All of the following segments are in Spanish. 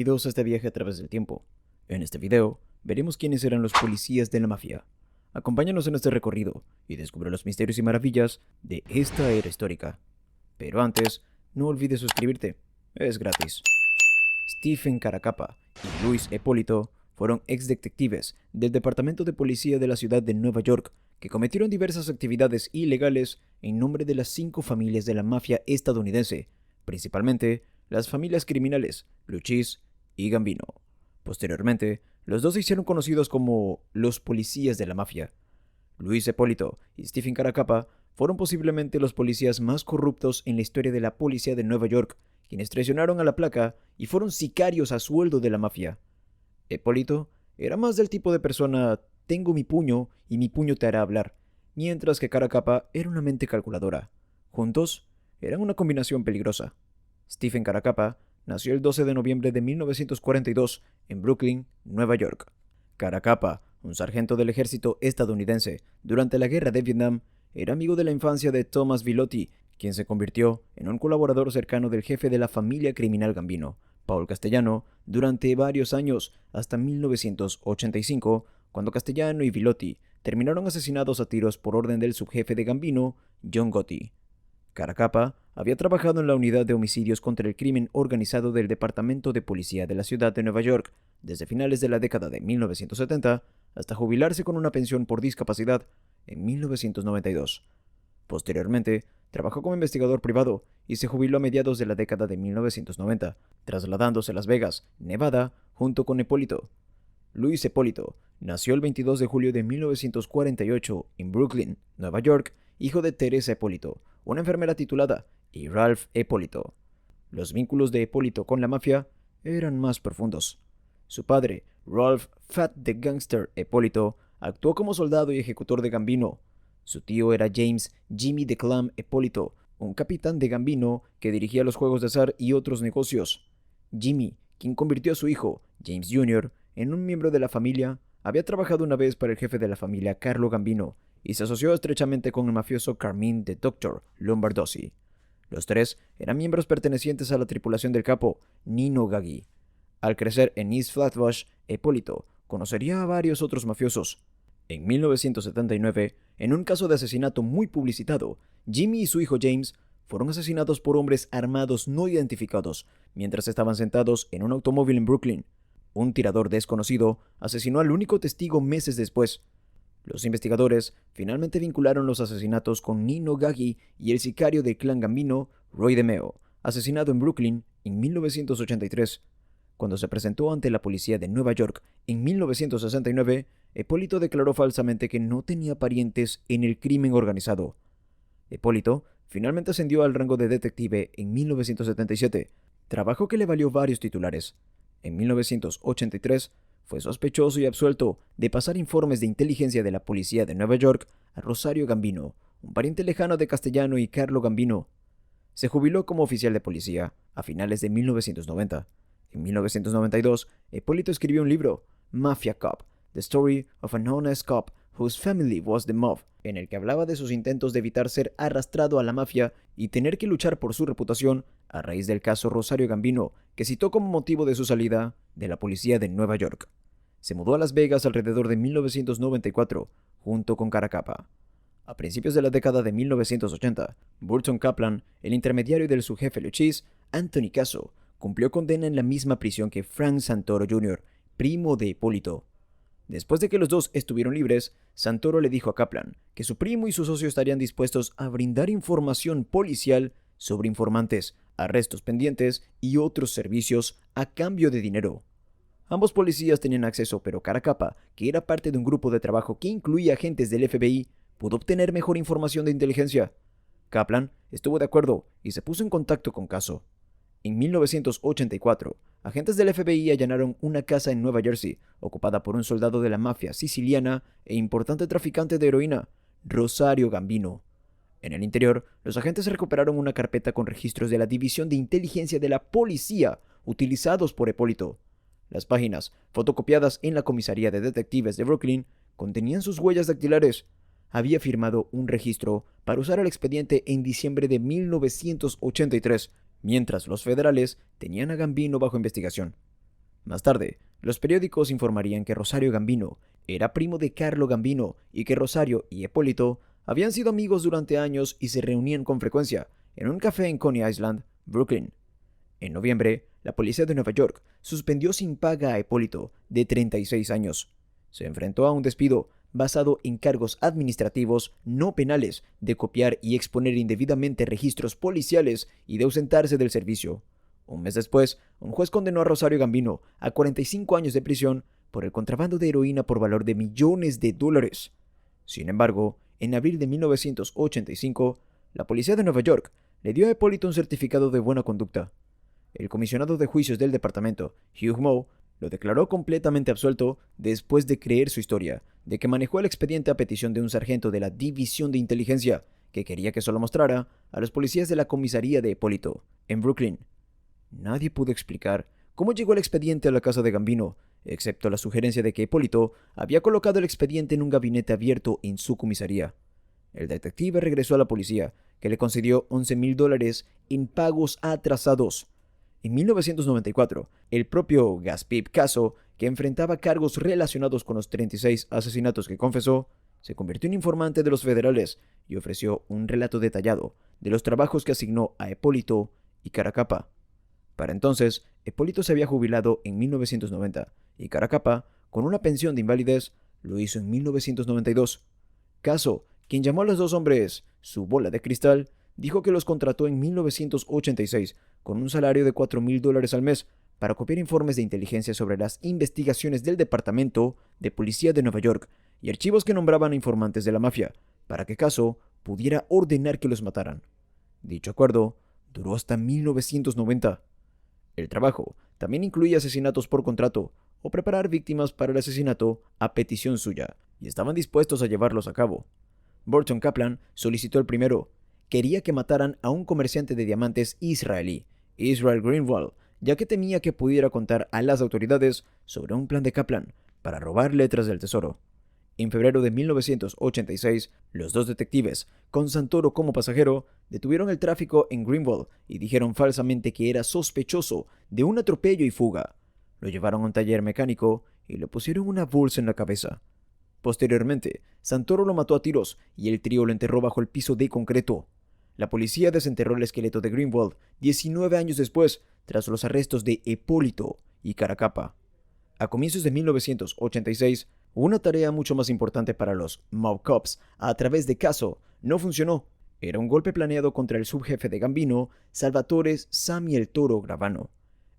Bienvenidos a este viaje a través del tiempo. En este video, veremos quiénes eran los policías de la mafia. Acompáñanos en este recorrido y descubre los misterios y maravillas de esta era histórica. Pero antes, no olvides suscribirte, es gratis. Stephen Caracappa y Luis Eppolito fueron ex detectives del Departamento de Policía de la ciudad de Nueva York que cometieron diversas actividades ilegales en nombre de las 5 familias de la mafia estadounidense, principalmente las familias criminales Lucchese y Gambino. Posteriormente, los dos se hicieron conocidos como los policías de la mafia. Luis Eppolito y Stephen Caracappa fueron posiblemente los policías más corruptos en la historia de la policía de Nueva York, quienes traicionaron a la placa y fueron sicarios a sueldo de la mafia. Eppolito era más del tipo de persona tengo mi puño y mi puño te hará hablar, mientras que Caracappa era una mente calculadora. Juntos, eran una combinación peligrosa. Stephen Caracappa nació el 12 de noviembre de 1942 en Brooklyn, Nueva York. Caracappa, un sargento del ejército estadounidense durante la guerra de Vietnam, era amigo de la infancia de Thomas Bilotti, quien se convirtió en un colaborador cercano del jefe de la familia criminal Gambino, Paul Castellano, durante varios años, hasta 1985, cuando Castellano y Bilotti terminaron asesinados a tiros por orden del subjefe de Gambino, John Gotti. Caracappa había trabajado en la unidad de homicidios contra el crimen organizado del Departamento de Policía de la ciudad de Nueva York desde finales de la década de 1970 hasta jubilarse con una pensión por discapacidad en 1992. Posteriormente, trabajó como investigador privado y se jubiló a mediados de la década de 1990, trasladándose a Las Vegas, Nevada, junto con Eppolito. Luis Eppolito nació el 22 de julio de 1948 en Brooklyn, Nueva York, hijo de Teresa Eppolito, una enfermera titulada, y Ralph Eppolito. Los vínculos de Eppolito con la mafia eran más profundos. Su padre, Ralph Fat the Gangster Eppolito, actuó como soldado y ejecutor de Gambino. Su tío era James Jimmy the Clam Eppolito, un capitán de Gambino que dirigía los juegos de azar y otros negocios. Jimmy, quien convirtió a su hijo, James Jr., en un miembro de la familia, había trabajado una vez para el jefe de la familia, Carlo Gambino, y se asoció estrechamente con el mafioso Carmine the Doctor Lombardozzi. Los tres eran miembros pertenecientes a la tripulación del capo, Nino Gaggi. Al crecer en East Flatbush, Eppolito conocería a varios otros mafiosos. En 1979, en un caso de asesinato muy publicitado, Jimmy y su hijo James fueron asesinados por hombres armados no identificados mientras estaban sentados en un automóvil en Brooklyn. Un tirador desconocido asesinó al único testigo meses después. Los investigadores finalmente vincularon los asesinatos con Nino Gaggi y el sicario del clan Gambino, Roy DeMeo, asesinado en Brooklyn en 1983. Cuando se presentó ante la policía de Nueva York en 1969, Eppolito declaró falsamente que no tenía parientes en el crimen organizado. Eppolito finalmente ascendió al rango de detective en 1977, trabajo que le valió varios titulares. En 1983, fue sospechoso y absuelto de pasar informes de inteligencia de la policía de Nueva York a Rosario Gambino, un pariente lejano de Castellano y Carlo Gambino. Se jubiló como oficial de policía a finales de 1990. En 1992, Eppolito escribió un libro, Mafia Cop, The Story of an Honest Cop Whose Family Was the Mob, en el que hablaba de sus intentos de evitar ser arrastrado a la mafia y tener que luchar por su reputación a raíz del caso Rosario Gambino, que citó como motivo de su salida de la policía de Nueva York. Se mudó a Las Vegas alrededor de 1994, junto con Caracappa. A principios de la década de 1980, Burton Kaplan, el intermediario del subjefe Lucchese, Anthony Casso, cumplió condena en la misma prisión que Frank Santoro Jr., primo de Eppolito. Después de que los dos estuvieron libres, Santoro le dijo a Kaplan que su primo y su socio estarían dispuestos a brindar información policial sobre informantes, arrestos pendientes y otros servicios a cambio de dinero. Ambos policías tenían acceso, pero Caracappa, que era parte de un grupo de trabajo que incluía agentes del FBI, pudo obtener mejor información de inteligencia. Kaplan estuvo de acuerdo y se puso en contacto con Casso. En 1984, agentes del FBI allanaron una casa en Nueva Jersey, ocupada por un soldado de la mafia siciliana e importante traficante de heroína, Rosario Gambino. En el interior, los agentes recuperaron una carpeta con registros de la División de Inteligencia de la Policía, utilizados por Eppolito. Las páginas, fotocopiadas en la comisaría de detectives de Brooklyn, contenían sus huellas dactilares. Había firmado un registro para usar el expediente en diciembre de 1983, mientras los federales tenían a Gambino bajo investigación. Más tarde, los periódicos informarían que Rosario Gambino era primo de Carlo Gambino y que Rosario y Eppolito habían sido amigos durante años y se reunían con frecuencia en un café en Coney Island, Brooklyn. En noviembre, la policía de Nueva York suspendió sin paga a Eppolito, de 36 años. Se enfrentó a un despido basado en cargos administrativos no penales de copiar y exponer indebidamente registros policiales y de ausentarse del servicio. Un mes después, un juez condenó a Rosario Gambino a 45 años de prisión por el contrabando de heroína por valor de millones de dólares. Sin embargo, en abril de 1985, la policía de Nueva York le dio a Eppolito un certificado de buena conducta. El comisionado de juicios del departamento, Hugh Moe, lo declaró completamente absuelto después de creer su historia, de que manejó el expediente a petición de un sargento de la División de Inteligencia, que quería que solo mostrara a los policías de la comisaría de Eppolito, en Brooklyn. Nadie pudo explicar cómo llegó el expediente a la casa de Gambino, excepto la sugerencia de que Eppolito había colocado el expediente en un gabinete abierto en su comisaría. El detective regresó a la policía, que le concedió $11,000 en pagos atrasados. En 1994, el propio Gaspip Caso, que enfrentaba cargos relacionados con los 36 asesinatos que confesó, se convirtió en informante de los federales y ofreció un relato detallado de los trabajos que asignó a Eppolito y Caracappa. Para entonces, Eppolito se había jubilado en 1990 y Caracappa, con una pensión de invalidez, lo hizo en 1992. Caso, quien llamó a los dos hombres su bola de cristal, dijo que los contrató en 1986 con un salario de $4,000 al mes para copiar informes de inteligencia sobre las investigaciones del Departamento de Policía de Nueva York y archivos que nombraban a informantes de la mafia, para que Caso pudiera ordenar que los mataran. Dicho acuerdo duró hasta 1990. El trabajo también incluía asesinatos por contrato o preparar víctimas para el asesinato a petición suya, y estaban dispuestos a llevarlos a cabo. Burton Kaplan solicitó el primero. Quería que mataran a un comerciante de diamantes israelí, Israel Greenwald, ya que temía que pudiera contar a las autoridades sobre un plan de Kaplan para robar letras del tesoro. En febrero de 1986, los dos detectives, con Santoro como pasajero, detuvieron el tráfico en Greenwald y dijeron falsamente que era sospechoso de un atropello y fuga. Lo llevaron a un taller mecánico y le pusieron una bolsa en la cabeza. Posteriormente, Santoro lo mató a tiros y el trío lo enterró bajo el piso de concreto. La policía desenterró el esqueleto de Greenwald 19 años después, tras los arrestos de Eppolito y Caracappa. A comienzos de 1986, una tarea mucho más importante para los Mob Cops a través de Caso no funcionó. Era un golpe planeado contra el subjefe de Gambino, Salvatore Sammy el Toro Gravano.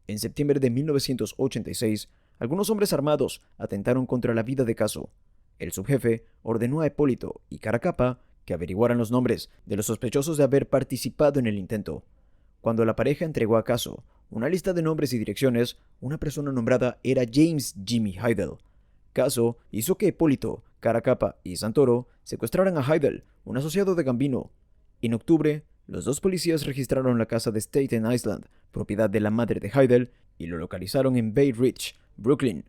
En septiembre de 1986, algunos hombres armados atentaron contra la vida de Caso. El subjefe ordenó a Eppolito y Caracappa que averiguaran los nombres de los sospechosos de haber participado en el intento. Cuando la pareja entregó a Caso una lista de nombres y direcciones, una persona nombrada era James Jimmy Heidel. Caso hizo que Eppolito, Caracappa y Santoro secuestraran a Heidel, un asociado de Gambino. En octubre, los dos policías registraron la casa de Staten Island, propiedad de la madre de Heidel, y lo localizaron en Bay Ridge, Brooklyn.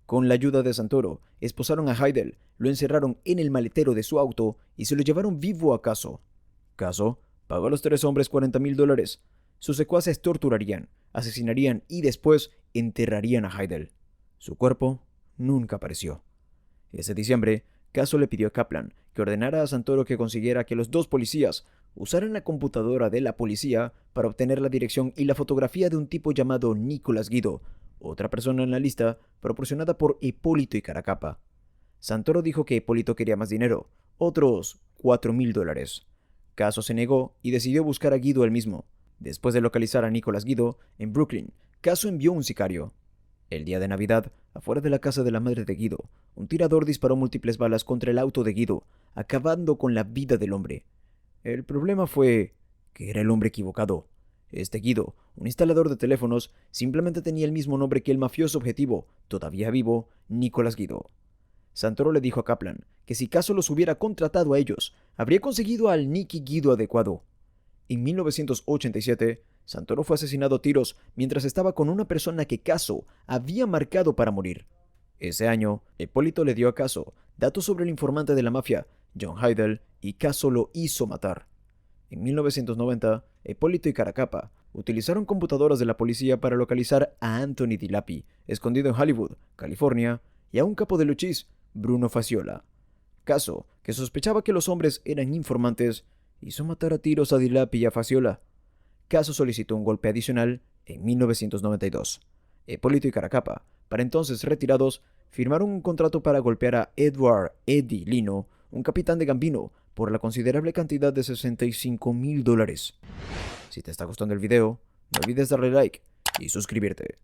Con la ayuda de Santoro, esposaron a Heidel, lo encerraron en el maletero de su auto y se lo llevaron vivo a Caso. Caso pagó a los tres hombres $40,000. Sus secuaces torturarían, asesinarían y después enterrarían a Heidel. Su cuerpo nunca apareció. Ese diciembre, Caso le pidió a Kaplan que ordenara a Santoro que consiguiera que los dos policías usaran la computadora de la policía para obtener la dirección y la fotografía de un tipo llamado Nicholas Guido, otra persona en la lista proporcionada por Eppolito y Caracappa. Santoro dijo que Eppolito quería más dinero, otros $4,000. Caso se negó y decidió buscar a Guido él mismo. Después de localizar a Nicholas Guido en Brooklyn, Caso envió un sicario. El día de Navidad, afuera de la casa de la madre de Guido, un tirador disparó múltiples balas contra el auto de Guido, acabando con la vida del hombre. El problema fue que era el hombre equivocado. Este Guido, un instalador de teléfonos, simplemente tenía el mismo nombre que el mafioso objetivo, todavía vivo, Nicholas Guido. Santoro le dijo a Kaplan que si Caso los hubiera contratado a ellos, habría conseguido al Nicky Guido adecuado. En 1987, Santoro fue asesinado a tiros mientras estaba con una persona que Caso había marcado para morir. Ese año, Eppolito le dio a Caso datos sobre el informante de la mafia, John Heidel, y Caso lo hizo matar. En 1990, Eppolito y Caracappa utilizaron computadoras de la policía para localizar a Anthony Dilapi, escondido en Hollywood, California, y a un capo de Luchis, Bruno Faciola. Caso que sospechaba que los hombres eran informantes, hizo matar a tiros a Dilapi y a Faciola. Caso solicitó un golpe adicional en 1992. Eppolito y Caracappa, para entonces retirados, firmaron un contrato para golpear a Edward Eddie Lino, un capitán de Gambino, por la considerable cantidad de $65,000. Si te está gustando el video, no olvides darle like y suscribirte.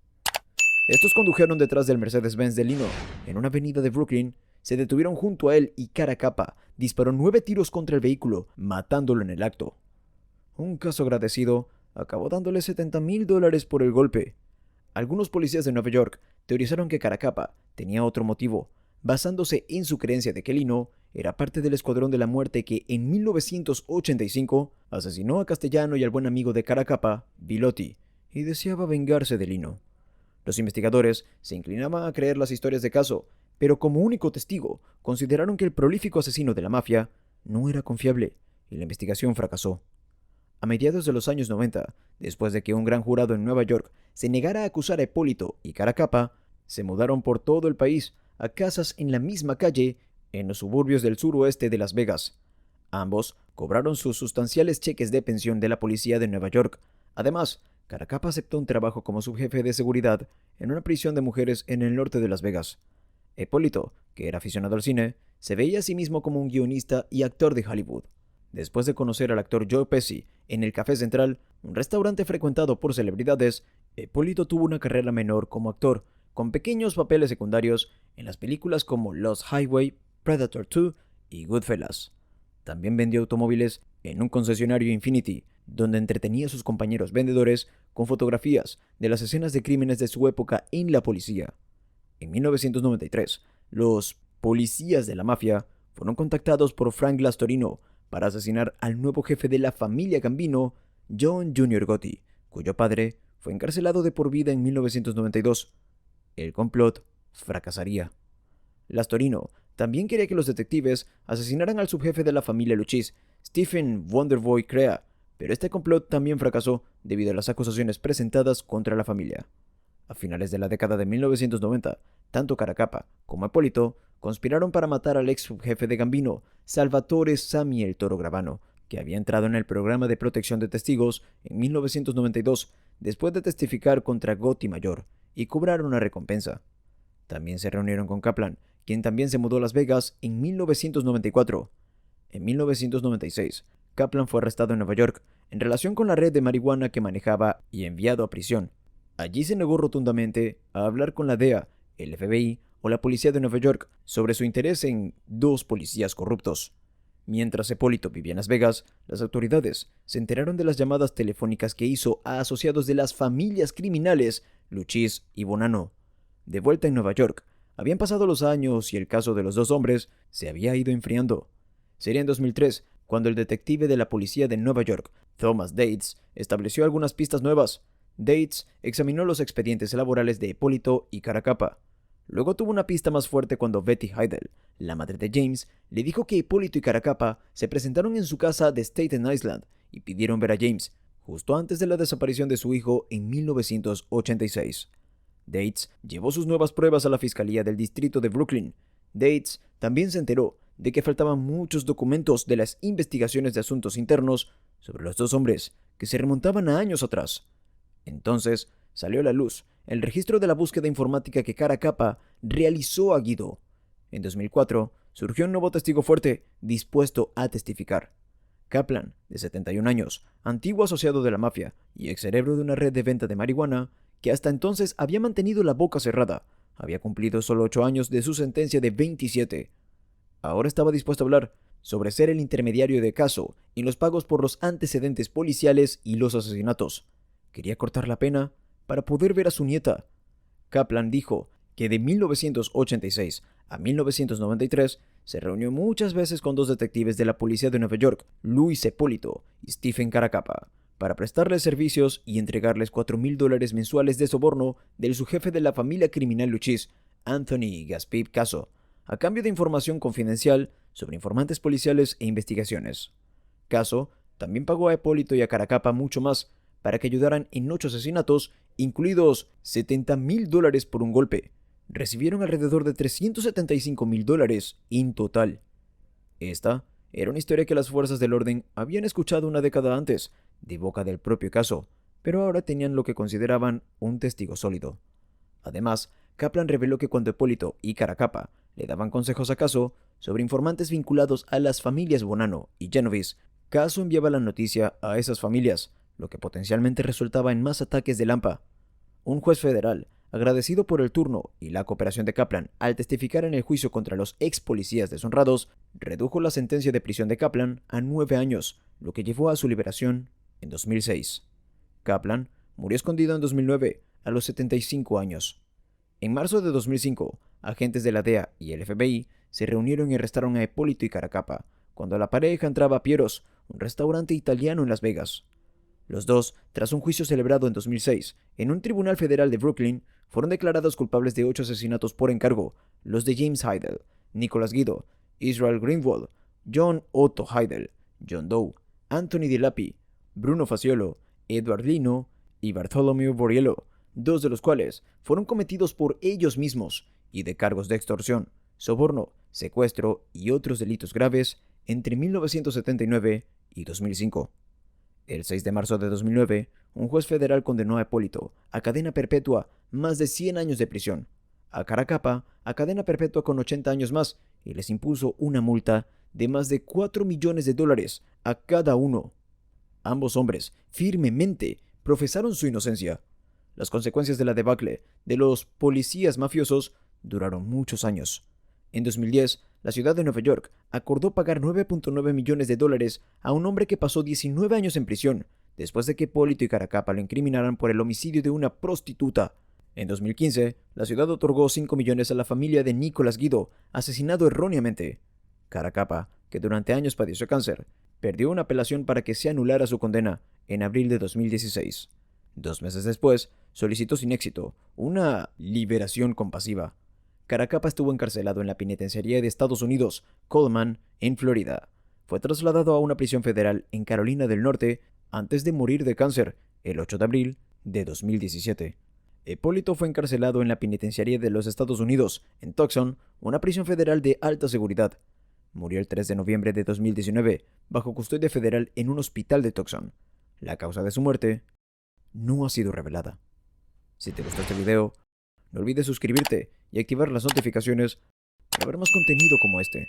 Estos condujeron detrás del Mercedes-Benz de Lino en una avenida de Brooklyn, se detuvieron junto a él y Caracappa disparó 9 tiros contra el vehículo, matándolo en el acto. Un caso agradecido acabó dándole $70,000 por el golpe. Algunos policías de Nueva York teorizaron que Caracappa tenía otro motivo, basándose en su creencia de que Lino era parte del Escuadrón de la Muerte que en 1985 asesinó a Castellano y al buen amigo de Caracappa, Bilotti, y deseaba vengarse de Lino. Los investigadores se inclinaban a creer las historias de caso, pero como único testigo consideraron que el prolífico asesino de la mafia no era confiable y la investigación fracasó. A mediados de los años 90, después de que un gran jurado en Nueva York se negara a acusar a Eppolito y Caracappa, se mudaron por todo el país a casas en la misma calle en los suburbios del suroeste de Las Vegas. Ambos cobraron sus sustanciales cheques de pensión de la policía de Nueva York. Además, Caracappa aceptó un trabajo como subjefe de seguridad en una prisión de mujeres en el norte de Las Vegas. Eppolito, que era aficionado al cine, se veía a sí mismo como un guionista y actor de Hollywood. Después de conocer al actor Joe Pesci en el Café Central, un restaurante frecuentado por celebridades, Eppolito tuvo una carrera menor como actor, con pequeños papeles secundarios en las películas como Lost Highway, Predator 2 y Goodfellas. También vendió automóviles en un concesionario Infiniti, donde entretenía a sus compañeros vendedores con fotografías de las escenas de crímenes de su época en la policía. En 1993, los policías de la mafia fueron contactados por Frank Lastorino para asesinar al nuevo jefe de la familia Gambino, John Jr. Gotti, cuyo padre fue encarcelado de por vida en 1992. El complot fracasaría. Lastorino también quería que los detectives asesinaran al subjefe de la familia Luchis, Stephen Wonderboy Crea, pero este complot también fracasó debido a las acusaciones presentadas contra la familia. A finales de la década de 1990, tanto Caracappa como Eppolito conspiraron para matar al ex subjefe de Gambino, Salvatore Sammy el Toro Gravano, que había entrado en el programa de protección de testigos en 1992 después de testificar contra Gotti Mayor y cobrar una recompensa. También se reunieron con Kaplan, quien también se mudó a Las Vegas en 1994. En 1996, Kaplan fue arrestado en Nueva York en relación con la red de marihuana que manejaba y enviado a prisión. Allí se negó rotundamente a hablar con la DEA, el FBI o la policía de Nueva York sobre su interés en dos policías corruptos. Mientras Eppolito vivía en Las Vegas, las autoridades se enteraron de las llamadas telefónicas que hizo a asociados de las familias criminales Luchis y Bonanno. De vuelta en Nueva York, habían pasado los años y el caso de los dos hombres se había ido enfriando. Sería en 2003 cuando el detective de la policía de Nueva York, Thomas Dates, estableció algunas pistas nuevas. Dates examinó los expedientes laborales de Eppolito y Caracappa. Luego tuvo una pista más fuerte cuando Betty Heidel, la madre de James, le dijo que Eppolito y Caracappa se presentaron en su casa de Staten Island y pidieron ver a James, justo antes de la desaparición de su hijo en 1986. Dates llevó sus nuevas pruebas a la Fiscalía del Distrito de Brooklyn. Dates también se enteró de que faltaban muchos documentos de las investigaciones de asuntos internos sobre los dos hombres que se remontaban a años atrás. Entonces salió a la luz el registro de la búsqueda informática que Caracappa realizó a Guido. En 2004 surgió un nuevo testigo fuerte dispuesto a testificar. Kaplan, de 71 años, antiguo asociado de la mafia y excerebro de una red de venta de marihuana que hasta entonces había mantenido la boca cerrada, había cumplido solo 8 años de su sentencia de 27. Ahora estaba dispuesto a hablar sobre ser el intermediario de caso en los pagos por los antecedentes policiales y los asesinatos. Quería cortar la pena para poder ver a su nieta. Kaplan dijo que de 1986 a 1993 se reunió muchas veces con dos detectives de la policía de Nueva York, Luis Eppolito y Stephen Caracappa, para prestarles servicios y entregarles $4,000 mensuales de soborno del subjefe de la familia criminal Luchis, Anthony Gaspip Caso, a cambio de información confidencial sobre informantes policiales e investigaciones. Caso también pagó a Eppolito y a Caracappa mucho más para que ayudaran en 8 asesinatos, incluidos $70,000 por un golpe. Recibieron alrededor de $375,000 en total. Esta era una historia que las fuerzas del orden habían escuchado una década antes, de boca del propio caso, pero ahora tenían lo que consideraban un testigo sólido. Además, Kaplan reveló que cuando Hipólito y Caracappa le daban consejos a Caso sobre informantes vinculados a las familias Bonanno y Genovese, Caso enviaba la noticia a esas familias, lo que potencialmente resultaba en más ataques de Lampa. Un juez federal, agradecido por el turno y la cooperación de Kaplan al testificar en el juicio contra los ex policías deshonrados, redujo la sentencia de prisión de Kaplan a 9 años, lo que llevó a su liberación en 2006. Kaplan murió escondido en 2009, a los 75 años. En marzo de 2005, agentes de la DEA y el FBI se reunieron y arrestaron a Hipólito y Caracappa cuando la pareja entraba a Piero's, un restaurante italiano en Las Vegas. Los dos, tras un juicio celebrado en 2006 en un tribunal federal de Brooklyn, fueron declarados culpables de 8 asesinatos por encargo, los de James Heidel, Nicholas Guido, Israel Greenwald, John Otto Heidel, John Doe, Anthony DiLappi, Bruno Faciolo, Edward Lino y Bartholomew Borriello, 2 de los cuales fueron cometidos por ellos mismos y de cargos de extorsión, soborno, secuestro y otros delitos graves entre 1979 y 2005. El 6 de marzo de 2009, un juez federal condenó a Hipólito a cadena perpetua más de 100 años de prisión, a Caracappa a cadena perpetua con 80 años más y les impuso una multa de más de $4 millones a cada uno. Ambos hombres firmemente profesaron su inocencia. Las consecuencias de la debacle de los policías mafiosos duraron muchos años. En 2010, la ciudad de Nueva York acordó pagar $9.9 millones a un hombre que pasó 19 años en prisión, después de que Hipólito y Caracappa lo incriminaran por el homicidio de una prostituta. En 2015, la ciudad otorgó 5 millones a la familia de Nicholas Guido, asesinado erróneamente. Caracappa, que durante años padeció cáncer, perdió una apelación para que se anulara su condena en abril de 2016. 2 meses después, solicitó sin éxito una liberación compasiva. Caracappa estuvo encarcelado en la penitenciaría de Estados Unidos, Coleman, en Florida. Fue trasladado a una prisión federal en Carolina del Norte antes de morir de cáncer el 8 de abril de 2017. Hipólito fue encarcelado en la penitenciaría de los Estados Unidos, en Tucson, una prisión federal de alta seguridad. Murió el 3 de noviembre de 2019 bajo custodia federal en un hospital de Tucson. La causa de su muerte no ha sido revelada. Si te gustó este video, no olvides suscribirte y activar las notificaciones para ver más contenido como este.